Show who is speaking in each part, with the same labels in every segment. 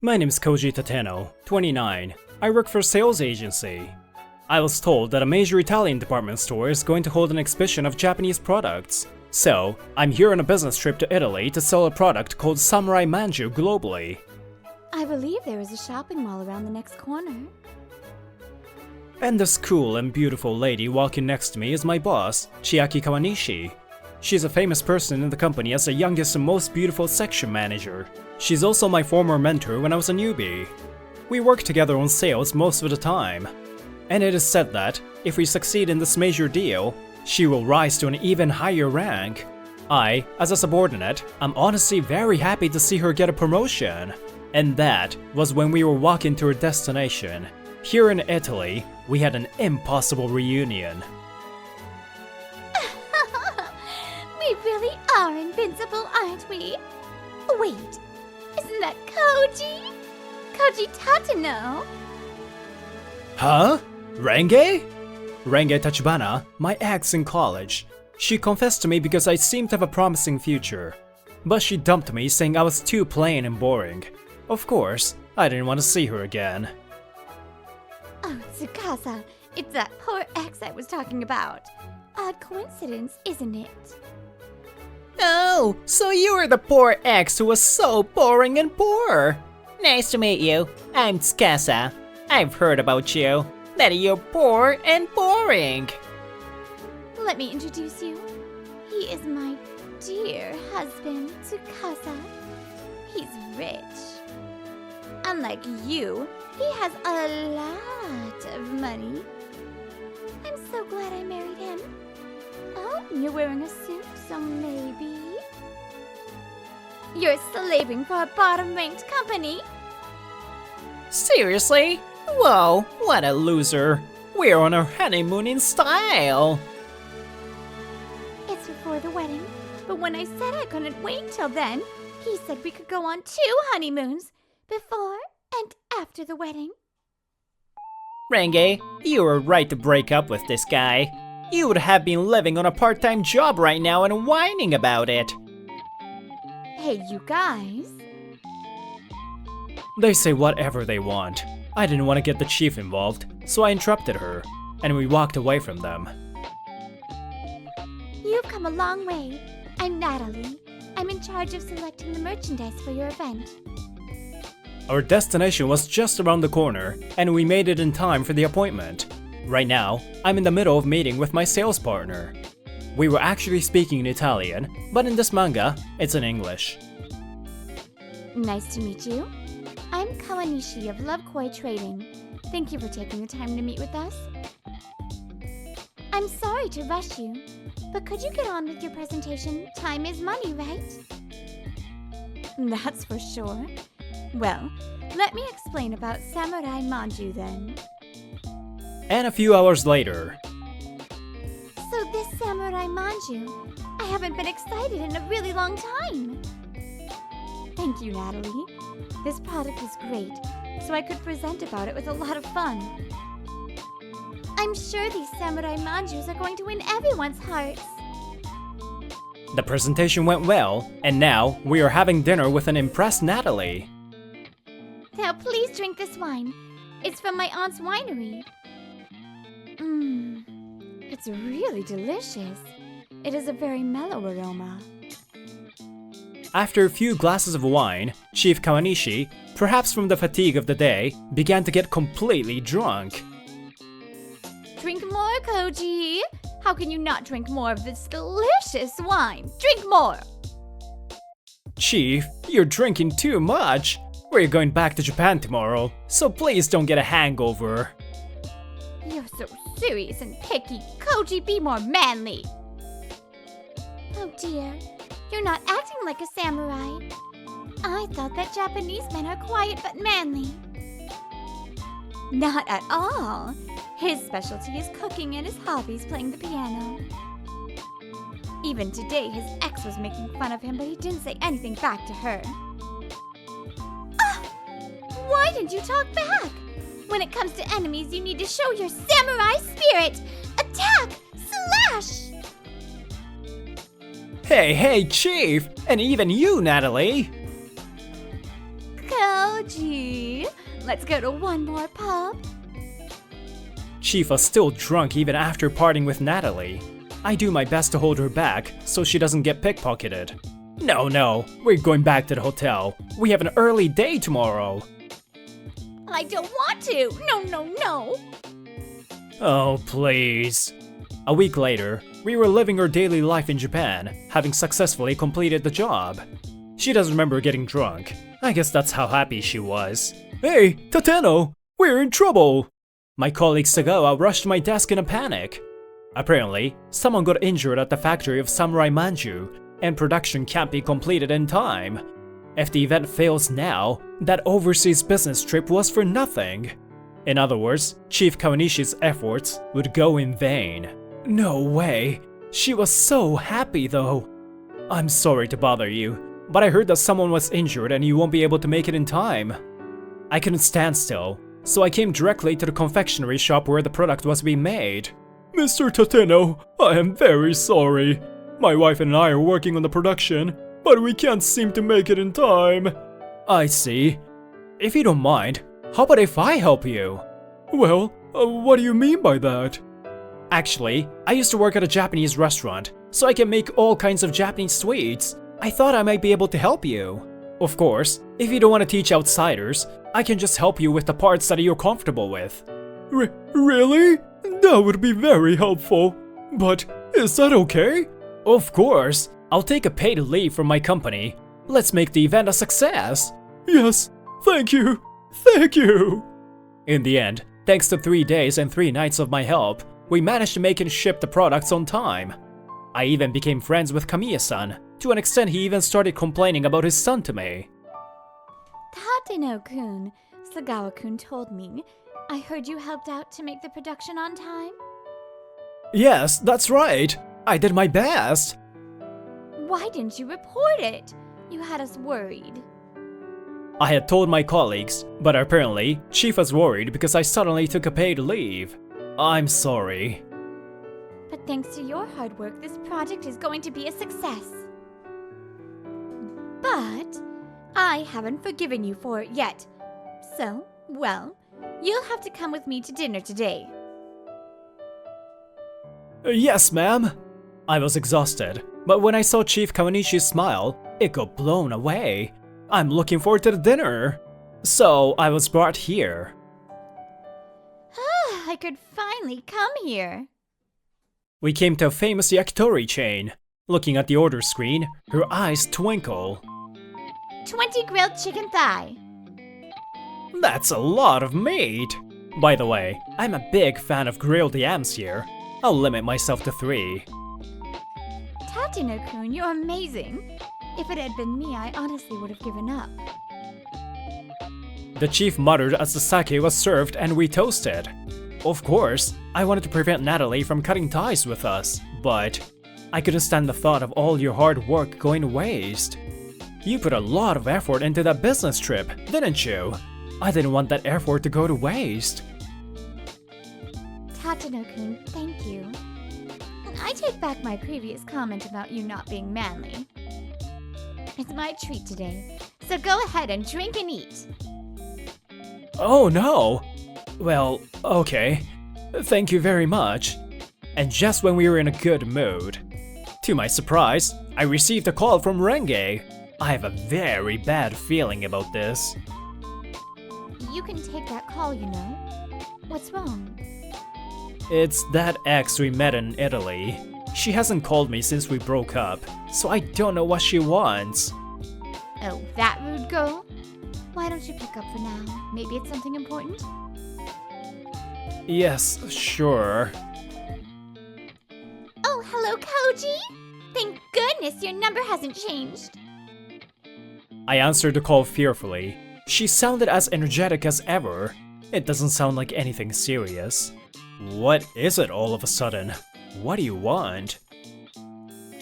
Speaker 1: My name is Koji Tateno, 29. I work for a sales agency. I was told that a major Italian department store is going to hold an exhibition of Japanese products. So, I'm here on a business trip to Italy to sell a product called Samurai Manju globally.
Speaker 2: I believe there is a shopping mall around the next corner.
Speaker 1: And this cool and beautiful lady walking next to me is my boss, Chiaki Kawanishi. She's a famous person in the company as the youngest and most beautiful section manager. She's also my former mentor when I was a newbie. We work together on sales most of the time. And it is said that, if we succeed in this major deal, she will rise to an even higher rank. I, as a subordinate, am honestly very happy to see her get a promotion. And that was when we were walking to her destination. Here in Italy, we had an impossible reunion.
Speaker 2: We really are invincible, aren't we? Wait, isn't that Koji? Koji Tateno?
Speaker 1: Huh? Renge? Renge Tachibana, my ex in college. She confessed to me because I seemed to have a promising future. But she dumped me saying I was too plain and boring. Of course, I didn't want to see her again.
Speaker 2: Oh, Tsukasa, it's that poor ex I was talking about. Odd coincidence, isn't it?
Speaker 3: Oh, so you were the poor ex who was so boring and poor. Nice to meet you. I'm Tsukasa. I've heard about you. That you're poor and boring.
Speaker 2: Let me introduce you. He is my dear husband, Tsukasa. He's rich. Unlike you, he has a lot of money. I'm so glad I married him. Oh, you're wearing a suit, so maybe... You're slaving for a bottom-ranked company?
Speaker 3: Seriously? Whoa, what a loser. We're on our honeymoon in style.
Speaker 2: It's before the wedding, but when I said I couldn't wait till then, he said we could go on 2 honeymoons, before and after the wedding.
Speaker 3: Renge, you were right to break up with this guy. You would have been living on a part-time job right now and whining about it.
Speaker 2: Hey, you guys.
Speaker 1: They say whatever they want. I didn't want to get the chief involved, so I interrupted her, and we walked away from them.
Speaker 2: You've come a long way. I'm Natalie. I'm in charge of selecting the merchandise for your event.
Speaker 1: Our destination was just around the corner, and we made it in time for the appointment. Right now, I'm in the middle of meeting with my sales partner. We were actually speaking in Italian, but in this manga, it's in English.
Speaker 2: Nice to meet you. I'm Kawanishi of Love Koi Trading. Thank you for taking the time to meet with us. I'm sorry to rush you, but could you get on with your presentation? Time is money, right? That's for sure. Well, let me explain about Samurai Manju then.
Speaker 1: And a few hours later.
Speaker 2: So this Samurai Manju, I haven't been excited in a really long time. Thank you, Natalie. This product is great, so I could present about it with a lot of fun. I'm sure these Samurai Manjus are going to win everyone's hearts.
Speaker 1: The presentation went well, and now we are having dinner with an impressed Natalie.
Speaker 2: Now please drink this wine. It's from my aunt's winery. It's really delicious. It is a very mellow aroma.
Speaker 1: After a few glasses of wine, Chief Kawanishi, perhaps from the fatigue of the day, began to get completely drunk.
Speaker 2: Drink more, Koji! How can you not drink more of this delicious wine? Drink more!
Speaker 1: Chief, you're drinking too much. We're going back to Japan tomorrow, so please don't get a hangover.
Speaker 2: You're so serious and picky. Koji, be more manly! Oh dear, you're not acting like a samurai. I thought that Japanese men are quiet but manly. Not at all. His specialty is cooking and his hobbies playing the piano. Even today, his ex was making fun of him, but he didn't say anything back to her. Why didn't you talk back? When it comes to enemies, you need to show your samurai spirit! Attack! Slash!
Speaker 1: Hey, Chief! And even you, Natalie!
Speaker 2: Koji! Koji, let's go to one more pub.
Speaker 1: Chief was still drunk even after partying with Natalie. I do my best to hold her back so she doesn't get pickpocketed. No, we're going back to the hotel. We have an early day tomorrow.
Speaker 2: I don't want to. No.
Speaker 1: Oh, please. A week later, we were living our daily life in Japan, having successfully completed the job. She doesn't remember getting drunk. I guess that's how happy she was. Hey, Tateno! We're in trouble! My colleague Sagawa rushed to my desk in a panic. Apparently, someone got injured at the factory of Samurai Manju, and production can't be completed in time. If the event fails now, that overseas business trip was for nothing. In other words, Chief Kawanishi's efforts would go in vain. No way. She was so happy though. I'm sorry to bother you, but I heard that someone was injured and you won't be able to make it in time. I couldn't stand still, so I came directly to the confectionery shop where the product was being made. Mr. Tateno, I am very sorry. My wife and I are working on the production, but we can't seem to make it in time. I see. If you don't mind, how about if I help you? Well, what do you mean by that? Actually, I used to work at a Japanese restaurant, so I can make all kinds of Japanese sweets. I thought I might be able to help you. Of course, if you don't want to teach outsiders, I can just help you with the parts that you're comfortable with. Really? That would be very helpful. But is that okay? Of course. I'll take a paid leave from my company. Let's make the event a success. Yes, thank you. Thank you. In the end, thanks to 3 days and 3 nights of my help, we managed to make and ship the products on time. I even became friends with Kamiya-san. To an extent, he even started complaining about his son to me.
Speaker 2: Tateno-kun, Sagawa-kun told me. I heard you helped out to make the production on time?
Speaker 1: Yes, that's right. I did my best.
Speaker 2: Why didn't you report it? You had us worried.
Speaker 1: I had told my colleagues, but apparently, Chief was worried because I suddenly took a paid leave. I'm sorry.
Speaker 2: But thanks to your hard work, this project is going to be a success. But I haven't forgiven you for it yet. So, well, you'll have to come with me to dinner today.
Speaker 1: Yes, ma'am. I was exhausted, but when I saw Chief Kawanishi's smile, it got blown away. I'm looking forward to the dinner. So I was brought here.
Speaker 2: I could finally come here.
Speaker 1: We came to a famous yakitori chain. Looking at the order screen, her eyes twinkle.
Speaker 2: 20 grilled chicken thigh.
Speaker 1: That's a lot of meat. By the way, I'm a big fan of grilled yams here. I'll limit myself to 3.
Speaker 2: Tateno-kun, you're amazing. If it had been me, I honestly would have given up.
Speaker 1: The chief muttered as the sake was served and we toasted. Of course, I wanted to prevent Natalie from cutting ties with us, but I couldn't stand the thought of all your hard work going to waste. You put a lot of effort into that business trip, didn't you? I didn't want that effort to go to waste.
Speaker 2: Tateno-kun, thank you. I take back my previous comment about you not being manly. It's my treat today, so go ahead and drink and eat.
Speaker 1: Oh no! Well, okay. Thank you very much. And just when we were in a good mood. To my surprise, I received a call from Renge. I have a very bad feeling about this.
Speaker 2: You can take that call, you know. What's wrong?
Speaker 1: It's that ex we met in Italy. She hasn't called me since we broke up, so I don't know what she wants.
Speaker 2: Oh, that rude girl? Why don't you pick up for now? Maybe it's something important?
Speaker 1: Yes, sure.
Speaker 2: Oh, hello, Koji! Thank goodness your number hasn't changed.
Speaker 1: I answered the call fearfully. She sounded as energetic as ever. It doesn't sound like anything serious. What is it all of a sudden? What do you want?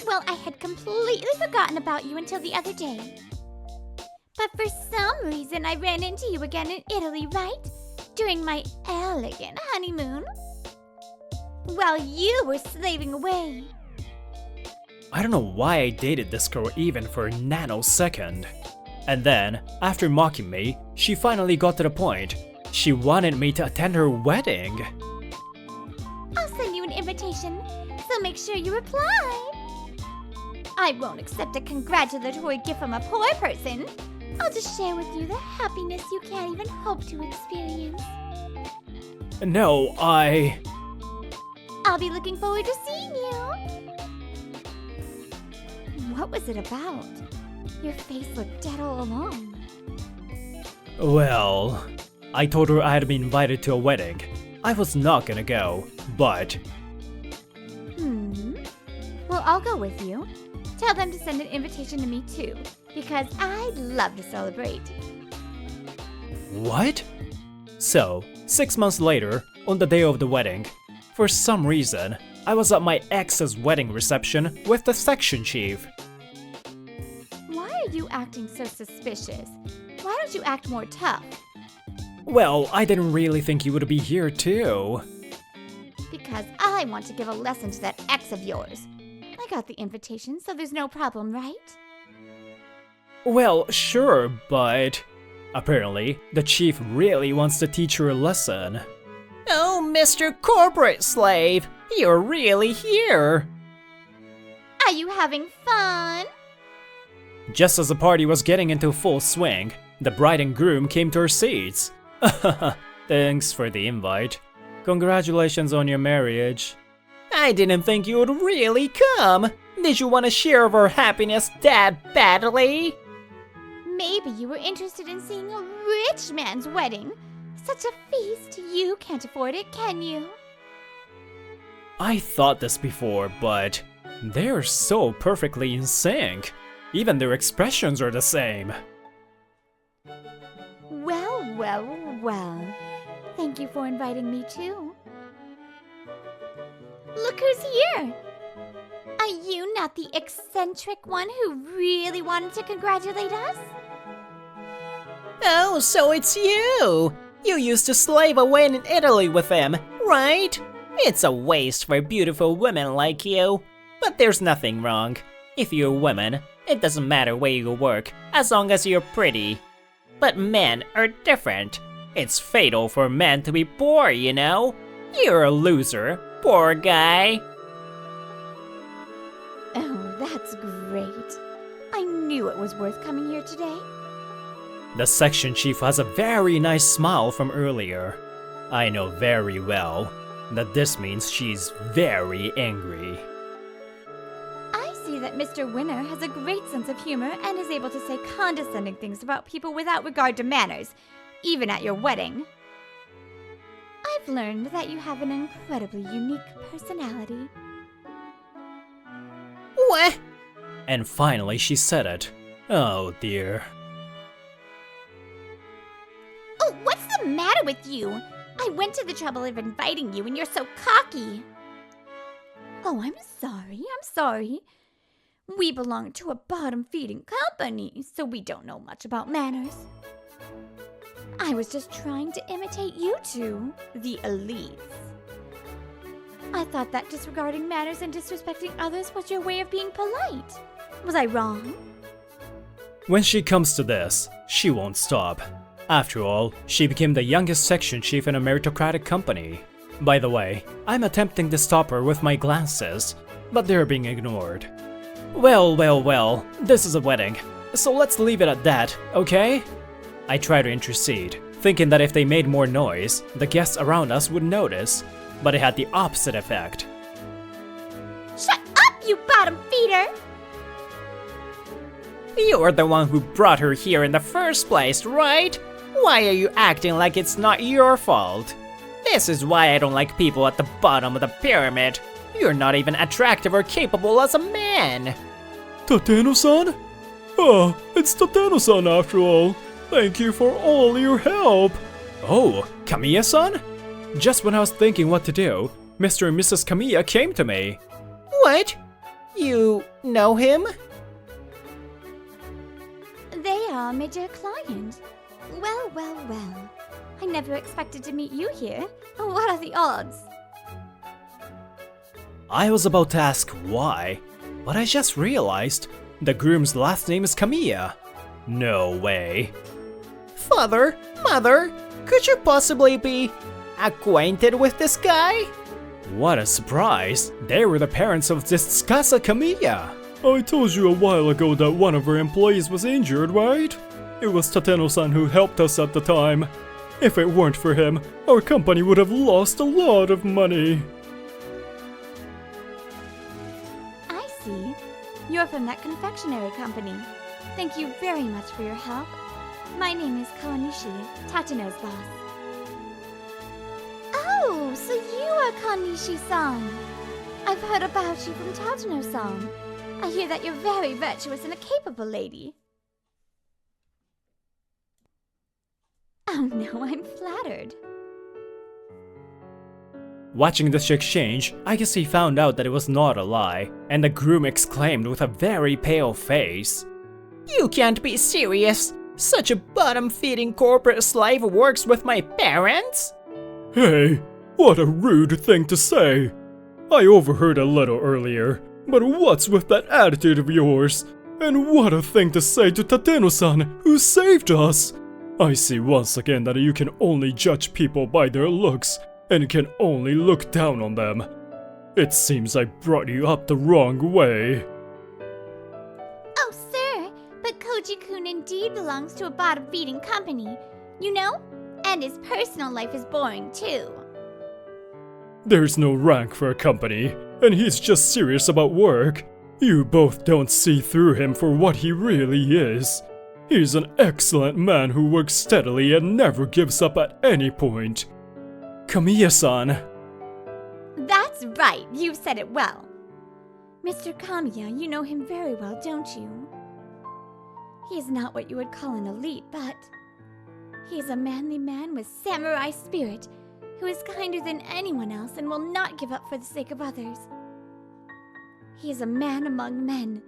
Speaker 2: Well, I had completely forgotten about you until the other day. But for some reason, I ran into you again in Italy, right? During my elegant honeymoon. While you were slaving away.
Speaker 1: I don't know why I dated this girl even for a nanosecond. And then, after mocking me, she finally got to the point. She wanted me to attend her wedding.
Speaker 2: I'll send you an invitation, so make sure you reply. I won't accept a congratulatory gift from a poor person. I'll just share with you the happiness you can't even hope to experience.
Speaker 1: No,
Speaker 2: I'll be looking forward to seeing you. What was it about? Your face looked dead all along.
Speaker 1: Well, I told her I had been invited to a wedding. I was not gonna go, but...
Speaker 2: Well, I'll go with you. Tell them to send an invitation to me too, because I'd love to celebrate.
Speaker 1: What? So, 6 months later, on the day of the wedding, for some reason, I was at my ex's wedding reception with the section chief.
Speaker 2: Why are you acting so suspicious? Why don't you act more tough?
Speaker 1: Well, I didn't really think you would be here too.
Speaker 2: Because I want to give a lesson to that ex of yours. I got the invitation, so there's no problem, right?
Speaker 1: Well, sure, but... apparently, the chief really wants to teach her a lesson.
Speaker 3: Oh, Mr. Corporate Slave, you're really here.
Speaker 2: Are you having fun?
Speaker 1: Just as the party was getting into full swing, the bride and groom came to our seats. Thanks for the invite. Congratulations on your marriage.
Speaker 3: I didn't think you would really come. Did you want to share of our happiness that badly?
Speaker 2: Maybe you were interested in seeing a rich man's wedding. Such a feast, you can't afford it, can you?
Speaker 1: I thought this before, but they're so perfectly in sync. Even their expressions are the same.
Speaker 2: Well, well, well. Thank you for inviting me too. Look who's here! Are you not the eccentric one who really wanted to congratulate us?
Speaker 3: Oh, so it's you! You used to slave away in Italy with him, right? It's a waste for beautiful women like you. But there's nothing wrong. If you're a woman, it doesn't matter where you work, as long as you're pretty. But men are different. It's fatal for men to be poor, you know? You're a loser, poor guy.
Speaker 2: Oh, that's great. I knew it was worth coming here today.
Speaker 1: The section chief has a very nice smile from earlier. I know very well that this means she's very angry.
Speaker 2: I see that Mr. Winner has a great sense of humor and is able to say condescending things about people without regard to manners, even at your wedding. I've learned that you have an incredibly unique personality.
Speaker 3: What?
Speaker 1: And finally she said it. Oh dear.
Speaker 2: Oh, what's the matter with you? I went to the trouble of inviting you and you're so cocky. Oh, I'm sorry. We belong to a bottom-feeding company, so we don't know much about manners. I was just trying to imitate you two, the elites. I thought that disregarding manners and disrespecting others was your way of being polite. Was I wrong?
Speaker 1: When she comes to this, she won't stop. After all, she became the youngest section chief in a meritocratic company. By the way, I'm attempting to stop her with my glances, but they're being ignored. Well, this is a wedding, so let's leave it at that, okay? I try to intercede, thinking that if they made more noise, the guests around us would notice, but it had the opposite effect.
Speaker 2: Shut up, you bottom feeder!
Speaker 3: You're the one who brought her here in the first place, right? Why are you acting like it's not your fault? This is why I don't like people at the bottom of the pyramid. You're not even attractive or capable as a man.
Speaker 1: Tateno-san? Ah, it's Tateno-san after all. Thank you for all your help. Oh, Kamiya-san? Just when I was thinking what to do, Mr. and Mrs. Kamiya came to me.
Speaker 3: What? You know him?
Speaker 2: They are a major client. Well. I never expected to meet you here. What are the odds?
Speaker 1: I was about to ask why, but I just realized the groom's last name is Kamiya. No way.
Speaker 3: Father, Mother, could you possibly be acquainted with this guy?
Speaker 1: What a surprise! They were the parents of this Tsukasa Kamiya!
Speaker 4: I told you a while ago that one of our employees was injured, right? It was Tateno-san who helped us at the time. If it weren't for him, our company would have lost a lot of money.
Speaker 2: I see. You're from that confectionery company. Thank you very much for your help. My name is Kawanishi, Tateno's boss. Oh, so you are Kawanishi-san. I've heard about you from Tateno-san. I hear that you're very virtuous and a capable lady. Oh no, I'm flattered.
Speaker 1: Watching this exchange, I guess he found out that it was not a lie, and the groom exclaimed with a very pale face.
Speaker 3: You can't be serious. Such a bottom-feeding corporate slave works with my parents?
Speaker 4: Hey, what a rude thing to say. I overheard a little earlier, but what's with that attitude of yours? And what a thing to say to Tateno-san, who saved us. I see once again that you can only judge people by their looks, and can only look down on them. It seems I brought you up the wrong way.
Speaker 2: Oh, sir, but Koji-kun indeed belongs to a bottom-feeding company, you know? And his personal life is boring, too.
Speaker 4: There's no rank for a company, and he's just serious about work. You both don't see through him for what he really is. He's an excellent man who works steadily and never gives up at any point.
Speaker 1: Kamiya-san!
Speaker 2: That's right, you said it well. Mr. Kamiya, you know him very well, don't you? He is not what you would call an elite, but he is a manly man with samurai spirit, who is kinder than anyone else and will not give up for the sake of others. He is a man among men.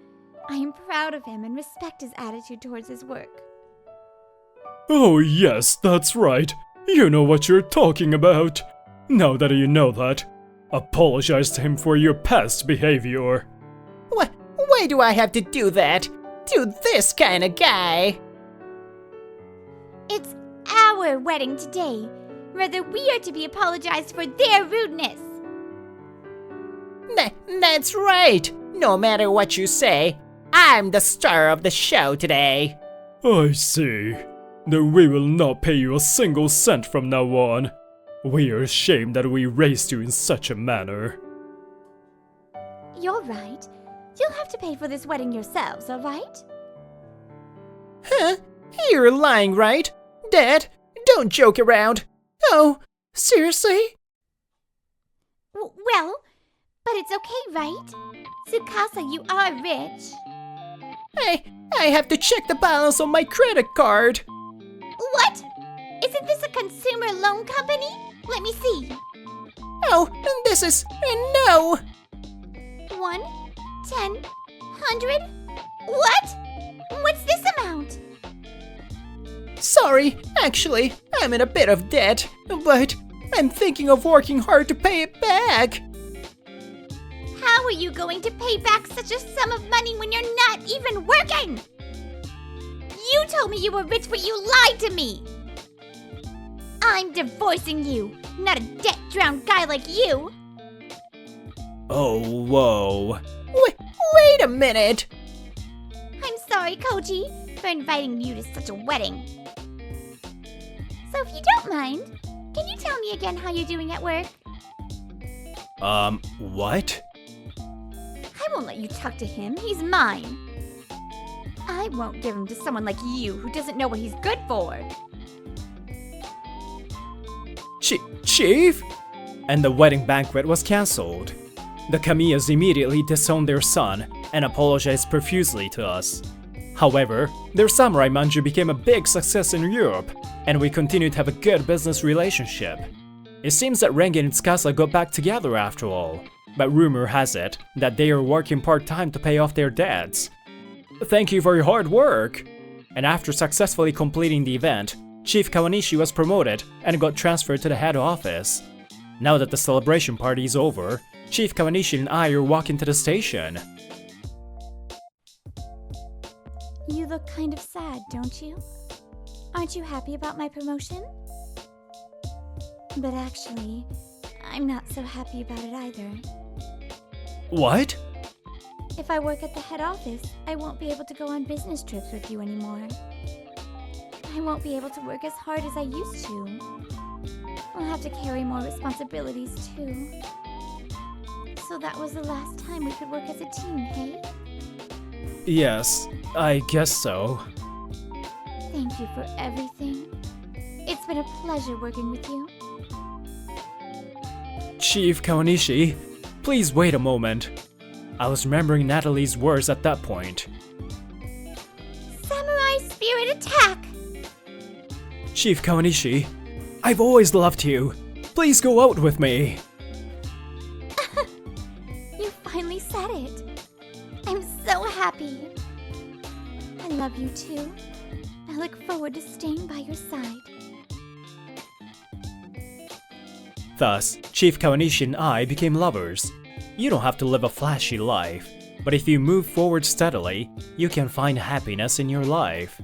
Speaker 2: I am proud of him and respect his attitude towards his work.
Speaker 4: Oh yes, that's right. You know what you're talking about. Now that you know that, apologize to him for your past behavior.
Speaker 3: Why do I have to do that? To this kind of guy?
Speaker 2: It's our wedding today. Rather, we are to be apologized for their rudeness.
Speaker 3: That's right. No matter what you say, I'm the star of the show today.
Speaker 4: I see. Then we will not pay you a single cent from now on. We are ashamed that we raised you in such a manner.
Speaker 2: You're right. You'll have to pay for this wedding yourselves, alright?
Speaker 3: Huh? You're lying, right? Dad, don't joke around. Oh, seriously?
Speaker 2: Well, but it's okay, right? Tsukasa, you are rich.
Speaker 3: I have to check the balance on my credit card.
Speaker 2: What? Isn't this a consumer loan company? Let me see.
Speaker 3: Oh, this is... no!
Speaker 2: 1, 10, 100? What? What's this amount?
Speaker 3: Sorry, actually, I'm in a bit of debt, but I'm thinking of working hard to pay it back.
Speaker 2: How are you going to pay back such a sum of money when you're not even working? You told me you were rich, but you lied to me. I'm divorcing you, not a debt-drowned guy like you.
Speaker 1: Oh, whoa.
Speaker 3: Wait a minute.
Speaker 2: I'm sorry, Koji, for inviting you to such a wedding. So if you don't mind, can you tell me again how you're doing at work?
Speaker 1: What?
Speaker 2: I won't let you talk to him. He's mine. I won't give him to someone like you who doesn't know what he's good for.
Speaker 1: Chief? And the wedding banquet was cancelled. The Kamiyas immediately disowned their son and apologized profusely to us. However, their samurai manju became a big success in Europe, and we continued to have a good business relationship. It seems that Rengen and Tsukasa got back together after all, but rumor has it that they are working part-time to pay off their debts. Thank you for your hard work! And after successfully completing the event, Chief Kawanishi was promoted and got transferred to the head office. Now that the celebration party is over, Chief Kawanishi and I are walking to the station.
Speaker 2: You look kind of sad, don't you? Aren't you happy about my promotion? But actually, I'm not so happy about it either.
Speaker 1: What?
Speaker 2: If I work at the head office, I won't be able to go on business trips with you anymore. I won't be able to work as hard as I used to. I'll have to carry more responsibilities too. So that was the last time we could work as a team, hey?
Speaker 1: Yes, I guess so.
Speaker 2: Thank you for everything. It's been a pleasure working with you.
Speaker 1: Chief Kawanishi, please wait a moment. I was remembering Natalie's words at that point.
Speaker 2: Samurai spirit attack!
Speaker 1: Chief Kawanishi, I've always loved you. Please go out with me.
Speaker 2: You finally said it. I'm so happy. I love you too. I look forward to staying by your side.
Speaker 1: Thus, Chief Kawanishi and I became lovers. You don't have to live a flashy life, but if you move forward steadily, you can find happiness in your life.